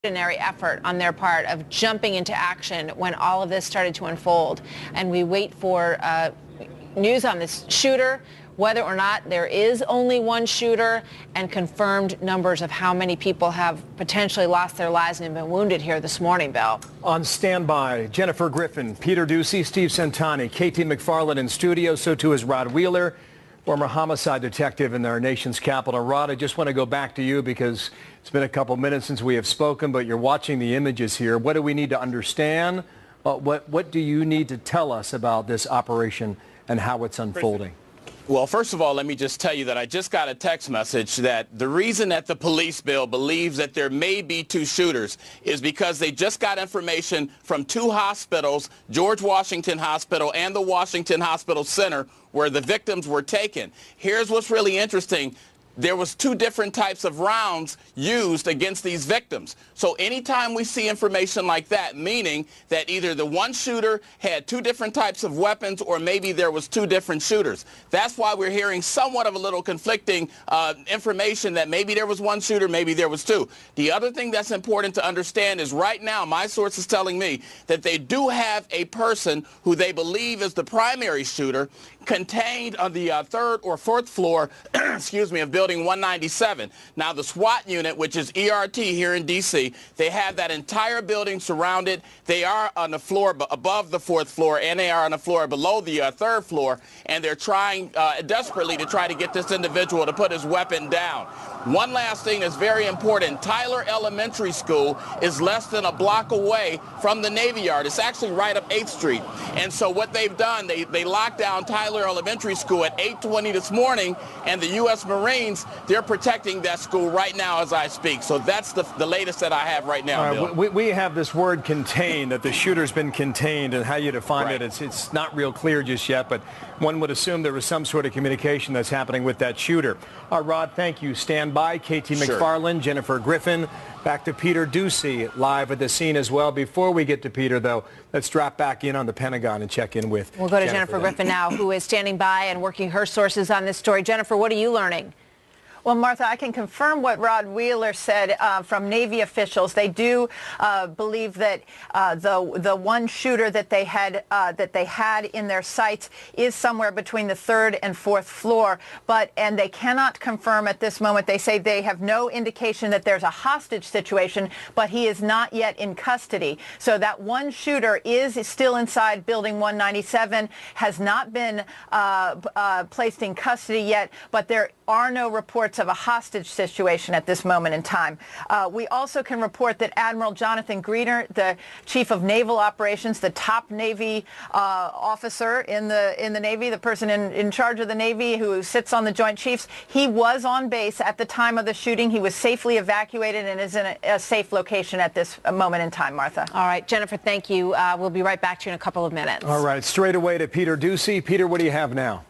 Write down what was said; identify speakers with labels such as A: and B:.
A: extraordinary effort on their part of jumping into action when all of this started to unfold. And we wait for news on this shooter, whether or not there is only one shooter, and confirmed numbers of how many people have potentially lost their lives and been wounded here this morning, Bill.
B: On standby, Jennifer Griffin, Peter Ducey, Steve Centani, KT McFarland in studio. So too is Rod Wheeler, former homicide detective in our nation's capital. Rod, I just want to go back to you because it's been a couple minutes since we have spoken, but you're watching the images here. What do we need to understand? What do you need to tell us about this operation and how it's unfolding?
C: Well, first of all, let me just tell you that I just got a text message that the reason that the police, Bill, believes that there may be two shooters is because they just got information from two hospitals, George Washington Hospital and the Washington Hospital Center, where the victims were taken. Here's what's really interesting. There was two different types of rounds used against these victims. So anytime we see information like that, meaning that either the one shooter had two different types of weapons or maybe there was two different shooters. That's why we're hearing somewhat of a little conflicting information that maybe there was one shooter, maybe there was two. The other thing that's important to understand is right now my source is telling me that they do have a person who they believe is the primary shooter contained on the third or fourth floor, excuse me, of Building 197. Now, the SWAT unit, which is ERT here in D.C., they have that entire building surrounded. They are on the floor above the fourth floor, and they are on the floor below the third floor, and they're trying desperately to try to get this individual to put his weapon down. One last thing is very important. Tyler Elementary School is less than a block away from the Navy Yard. It's actually right up 8th Street. And so what they've done, they locked down Tyler Elementary School at 8:20 this morning, and the U.S. Marines, they're protecting that school right now as I speak. So that's the latest that I have right now, Bill.
B: We have this word contained, that the shooter's been contained, and how you define it, it's not real clear just yet, but one would assume there was some sort of communication that's happening with that shooter. Rod, thank you. Stand by. KT McFarland, Jennifer Griffin, back to Peter Ducey live at the scene as well. Before we get to Peter, though, let's drop back in on the Pentagon and check in with
A: We'll go to Jennifer Griffin now, who is standing by and working her sources on this story. Jennifer, what are you learning?
D: Well, Martha, I can confirm what Rod Wheeler said from Navy officials. They do believe that the one shooter that they had in their sights is somewhere between the third and fourth floor, and they cannot confirm at this moment. They say they have no indication that there's a hostage situation, but he is not yet in custody. So that one shooter is still inside Building 197, has not been placed in custody yet, but there are no reports of a hostage situation at this moment in time. We also can report that Admiral Jonathan Greener, the Chief of Naval Operations, the top Navy officer in the Navy, the person in charge of the Navy who sits on the Joint Chiefs, he was on base at the time of the shooting. He was safely evacuated and is in a safe location at this moment in time, Martha.
A: All right, Jennifer, thank you. We'll be right back to you in a couple of minutes.
B: All right, straight away to Peter Ducey. Peter, what do you have now?